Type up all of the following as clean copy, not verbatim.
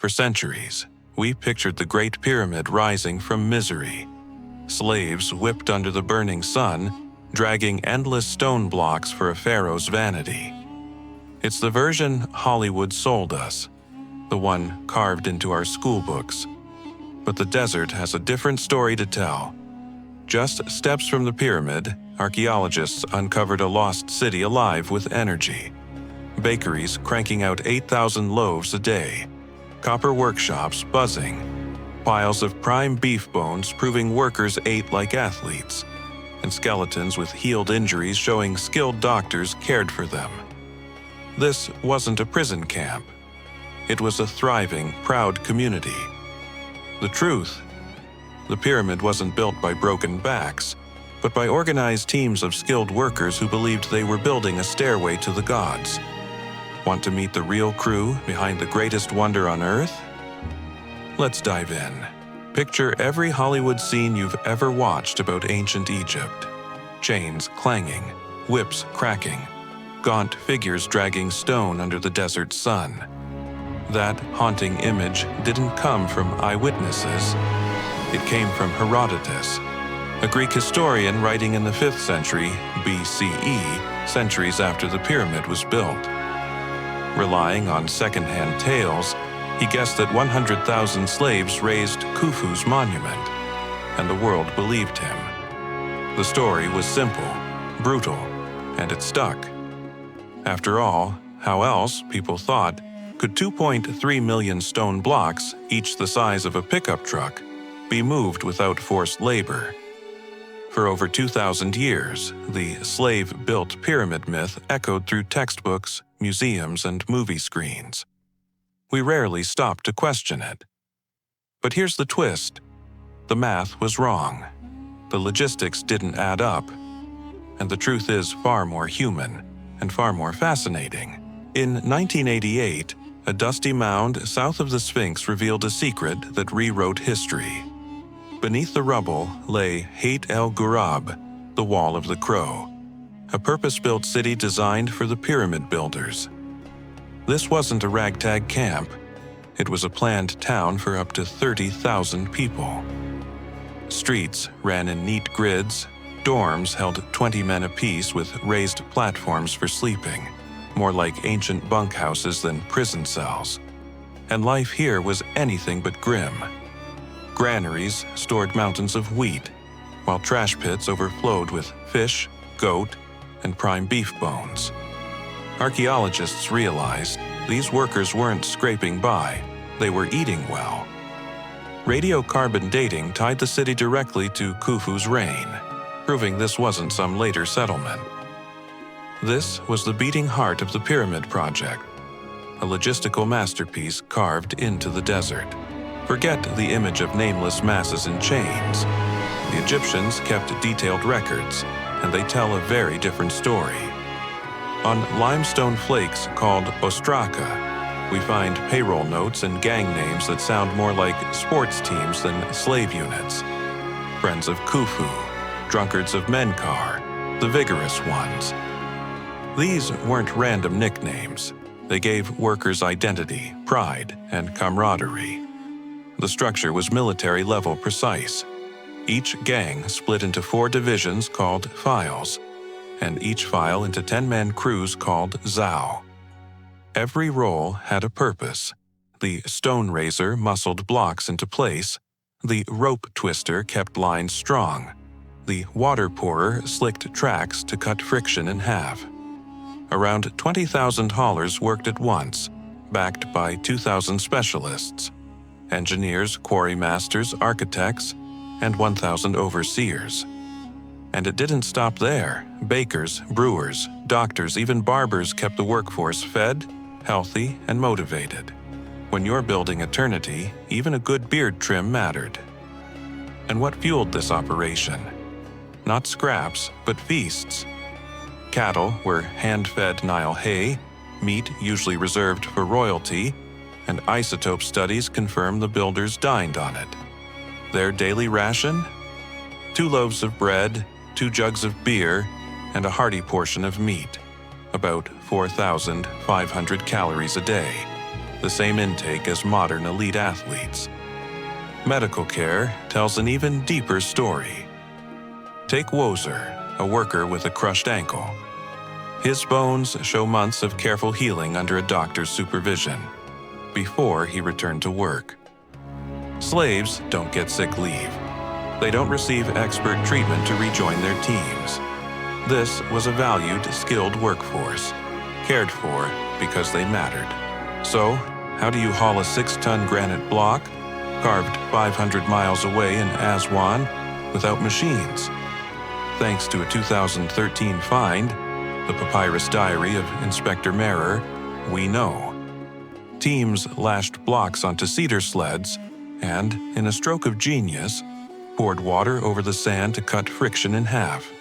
For centuries, we pictured the Great Pyramid rising from misery. Slaves whipped under the burning sun, dragging endless stone blocks for a pharaoh's vanity. It's the version Hollywood sold us, the one carved into our school books. But the desert has a different story to tell. Just steps from the pyramid, archaeologists uncovered a lost city alive with energy. Bakeries cranking out 8,000 loaves a day, copper workshops buzzing, piles of prime beef bones proving workers ate like athletes, and skeletons with healed injuries showing skilled doctors cared for them. This wasn't a prison camp. It was a thriving, proud community. The truth: the pyramid wasn't built by broken backs, but by organized teams of skilled workers who believed they were building a stairway to the gods. Want to meet the real crew behind the greatest wonder on Earth? Let's dive in. Picture every Hollywood scene you've ever watched about ancient Egypt. Chains clanging, whips cracking, gaunt figures dragging stone under the desert sun. That haunting image didn't come from eyewitnesses. It came from Herodotus, a Greek historian writing in the 5th century BCE, centuries after the pyramid was built. Relying on second-hand tales, he guessed that 100,000 slaves raised Khufu's monument, and the world believed him. The story was simple, brutal, and it stuck. After all, how else, people thought, could 2.3 million stone blocks, each the size of a pickup truck, be moved without forced labor? For over 2,000 years, the slave-built pyramid myth echoed through textbooks, museums, and movie screens. We rarely stopped to question it. But here's the twist. The math was wrong. The logistics didn't add up. And the truth is far more human and far more fascinating. In 1988, a dusty mound south of the Sphinx revealed a secret that rewrote history. Beneath the rubble lay Hayt el-Ghurab, the Wall of the Crow, a purpose-built city designed for the pyramid builders. This wasn't a ragtag camp. It was a planned town for up to 30,000 people. Streets ran in neat grids, dorms held 20 men apiece with raised platforms for sleeping, more like ancient bunkhouses than prison cells. And life here was anything but grim. Granaries stored mountains of wheat, while trash pits overflowed with fish, goat, and prime beef bones. Archaeologists realized these workers weren't scraping by, they were eating well. Radiocarbon dating tied the city directly to Khufu's reign, proving this wasn't some later settlement. This was the beating heart of the Pyramid Project, a logistical masterpiece carved into the desert. Forget the image of nameless masses in chains. The Egyptians kept detailed records, and they tell a very different story. On limestone flakes called ostraka, we find payroll notes and gang names that sound more like sports teams than slave units. Friends of Khufu, drunkards of Menkaure, the vigorous ones. These weren't random nicknames. They gave workers identity, pride, and camaraderie. The structure was military-level precise. Each gang split into 4 divisions called files, and each file into 10-man crews called zao. Every role had a purpose. The stone raiser muscled blocks into place. The rope twister kept lines strong. The water pourer slicked tracks to cut friction in half. Around 20,000 haulers worked at once, backed by 2,000 specialists, engineers, quarry masters, architects, and 1,000 overseers. And it didn't stop there. Bakers, brewers, doctors, even barbers kept the workforce fed, healthy, and motivated. When you're building eternity, even a good beard trim mattered. And what fueled this operation? Not scraps, but feasts. Cattle were hand-fed Nile hay, meat usually reserved for royalty, and isotope studies confirm the builders dined on it. Their daily ration? 2 loaves of bread, 2 jugs of beer, and a hearty portion of meat, about 4,500 calories a day. the same intake as modern elite athletes. Medical care tells an even deeper story. Take Wozer, a worker with a crushed ankle. His bones show months of careful healing under a doctor's supervision before he returned to work. Slaves don't get sick leave. They don't receive expert treatment to rejoin their teams. This was a valued, skilled workforce, cared for because they mattered. So, how do you haul a 6-ton granite block, carved 500 miles away in Aswan, without machines? Thanks to a 2013 find, the Papyrus Diary of Inspector Merer, we know. Teams lashed blocks onto cedar sleds and, in a stroke of genius, poured water over the sand to cut friction in half.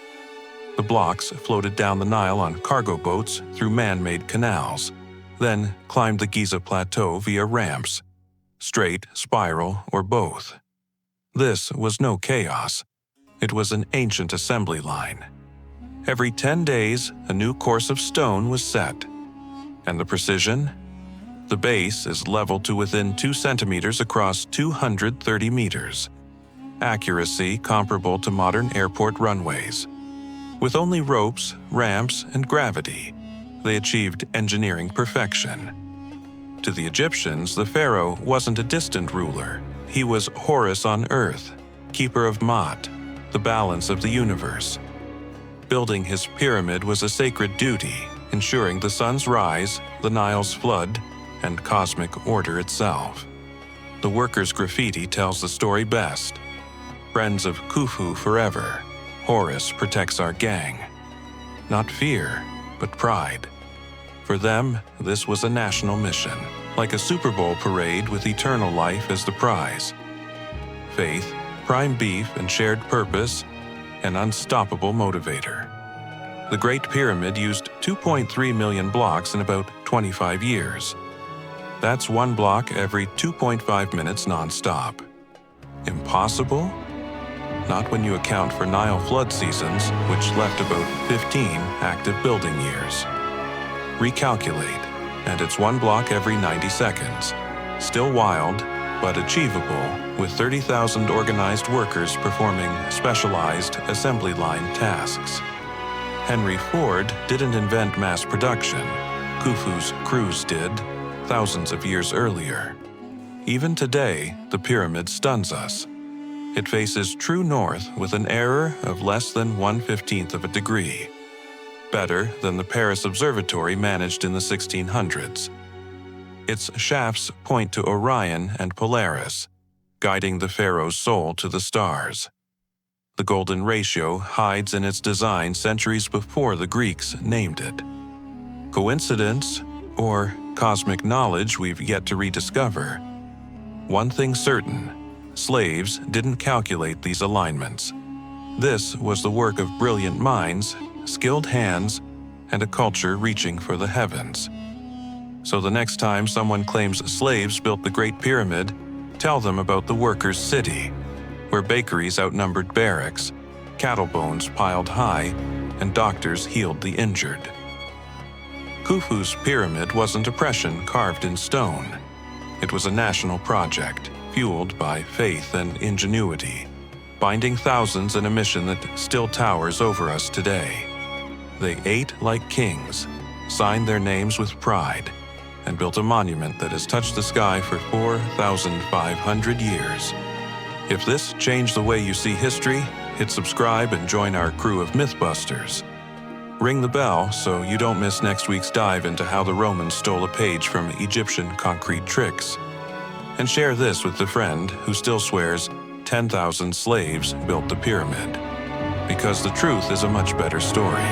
The blocks floated down the Nile on cargo boats through man-made canals, then climbed the Giza Plateau via ramps, straight, spiral, or both. This was no chaos. It was an ancient assembly line. Every 10 days, a new course of stone was set. And the precision? The base is leveled to within 2 centimeters across 230 meters. Accuracy comparable to modern airport runways. With only ropes, ramps, and gravity, they achieved engineering perfection. To the Egyptians, the pharaoh wasn't a distant ruler. He was Horus on earth, keeper of Maat, the balance of the universe. Building his pyramid was a sacred duty, ensuring the sun's rise, the Nile's flood, and cosmic order itself. The workers' graffiti tells the story best. Friends of Khufu forever. Horus protects our gang. Not fear, but pride. For them, this was a national mission, like a Super Bowl parade with eternal life as the prize. Faith, prime beef, and shared purpose, an unstoppable motivator. The Great Pyramid used 2.3 million blocks in about 25 years. That's 1 block every 2.5 minutes non-stop. Impossible? Not when you account for Nile flood seasons, which left about 15 active building years. Recalculate, and it's 1 block every 90 seconds. Still wild, but achievable, with 30,000 organized workers performing specialized assembly line tasks. Henry Ford didn't invent mass production. Khufu's crews did, thousands of years earlier. Even today, the pyramid stuns us. It faces true north with an error of less than 1/15 of a degree. Better than the Paris Observatory managed in the 1600s. Its shafts point to Orion and Polaris, guiding the pharaoh's soul to the stars. The golden ratio hides in its design centuries before the Greeks named it. Coincidence, or cosmic knowledge we've yet to rediscover? One thing certain, slaves didn't calculate these alignments. This was the work of brilliant minds, skilled hands, and a culture reaching for the heavens. So the next time someone claims slaves built the Great Pyramid, tell them about the workers' city, where bakeries outnumbered barracks, cattle bones piled high, and doctors healed the injured. Khufu's pyramid wasn't oppression carved in stone. It was a national project, fueled by faith and ingenuity, binding thousands in a mission that still towers over us today. They ate like kings, signed their names with pride, and built a monument that has touched the sky for 4,500 years. If this changed the way you see history, hit subscribe and join our crew of Mythbusters. Ring the bell so you don't miss next week's dive into how the Romans stole a page from Egyptian concrete tricks. And share this with the friend who still swears 10,000 slaves built the pyramid. Because the truth is a much better story.